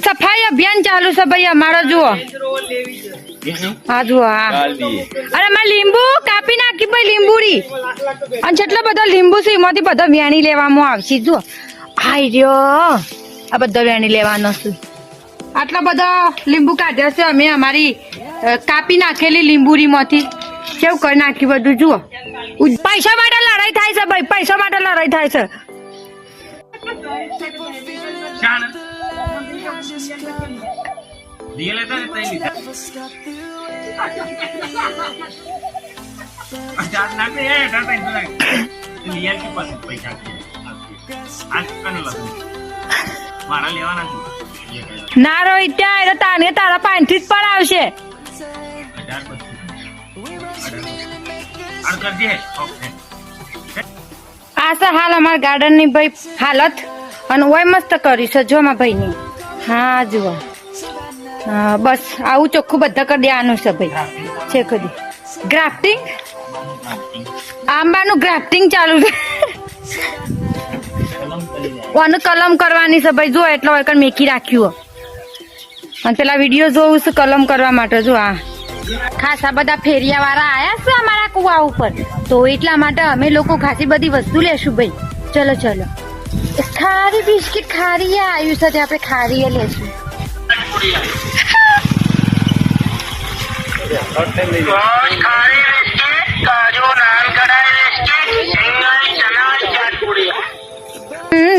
સફાઈ અભિયાન ચાલુ છે ભાઈ અમારો. જુઓ હા જુઓ હા. અરે અમારે લીંબુ કાપી નાખી ભાઈ લીંબુડી અને જેટલા બધા લીંબુ છે એમાંથી બધા વેણી લેવામાં આવશે. જુઓ હાઈ રહ્યો આ બધા વેણી લેવાનો છે. આટલા બધા લીંબુ કાઢ્યા છે અમે અમારી કાપી નાખેલી લીંબુરી માંથી. કેવું કરી નાખ્યું બધું. જુઓ પૈસા માટે લડાઈ થાય છે ભાઈ, પૈસા માટે લડાઈ થાય છે. ના રોહિત ત્યાં તાને તારા પાંચથી જ પણ આવશે. આ છે હાલ અમારા ગાર્ડન ની ભાઈ હાલત. અને ઓય મસ્ત કરી છે જો ભાઈ ની. હા જુઓ હા બસ આવું ચોખ્ખું બધા કરી દેવાનું છે ભાઈ. છે કદી ગ્રાફ્ટિંગ આંબાનું ગ્રાફ્ટિંગ ચાલુ છે. ઓનું કલમ કરવાની છે ભાઈ. જો એટલો હોય મેકી રાખ્યું. અને પેલા વિડીયો જોવું છે કલમ કરવા માટે. જો આ ખાસા બધા ફેરિયા વાળા આયા છે અમારા કુવા ઉપર, તો એટલા માટે અમે લોકો ખાસી બધી વસ્તુ લેશું ભાઈ. ચલો ચલો ખારી બિસ્કિટ ખારી આવ્યું છે આપણે ખારી લેશું.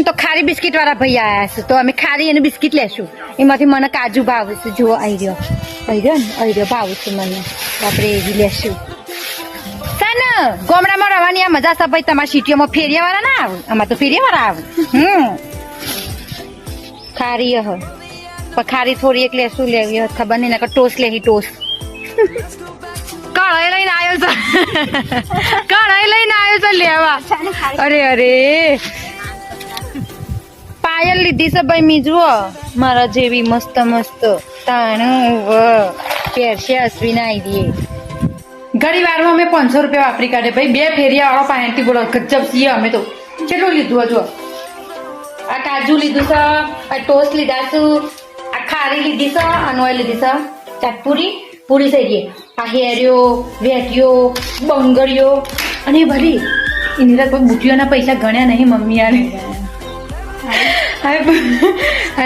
તો ખારી બિસ્કિટ વાળા ભાઈ આયા છે, તો અમે ખારી અને બિસ્કિટ લેશું. એમાંથી મને કાજુ ભાવે છે. જુઓ આવી રહ્યો ભાવ છે મને. આપણે એવી લેશું. ગામડામાં રહેવાની આ મજા છે ભાઈ. તમારી સિટીઓમાં ફેરિયા વાળા ના આવે, આમાં તો ફેરિયા વાળા આવે. ખારી પણ ખારી થોડી એક લેશું. લેવી ખબર નહીં નકર ટોસ લેવી ટોસ. કઢાઈ લઈને આવ્યો છે. કઢાઈ લઈને આવ્યો છે લેવા. અરે અરે પાયલ લીધી છે ભાઈ મી. જુઓ મારા જેવી મસ્ત મસ્ત તાણું પહેરશે અશ્વિના આવી દઈએ. ઘણી વારમાં અમે 500 રૂપિયા વાપરી કાઢે ભાઈ. 2 ફેરિયા વાળો પાણી બોલો ગજબ છીએ અમે તો. કેટલું લીધું હજુ? આ કાજુ લીધું છે, આ ટોસ્ટ લીધા છું, આ ખારી લીધી છે, અનોય લીધી છે, ચાટપુરી પૂરી થઈ ગઈ. આ હેરિયો વેટિયો બંગડીઓ અને ભરી એની કોઈ બુટીઓના પૈસા ગણ્યા નહીં મમ્મી યાર.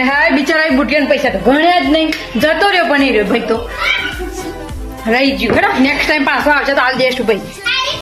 હા બિચારા બુટીઓના પૈસા તો ગણ્યા જ નહીં. જતો રહ્યો પણ એ રહ્યો ભાઈ. તો રહી ગયું. નેક્સ્ટ ટાઈમ પાછો આવશે તો હાલ દેશું ભાઈ.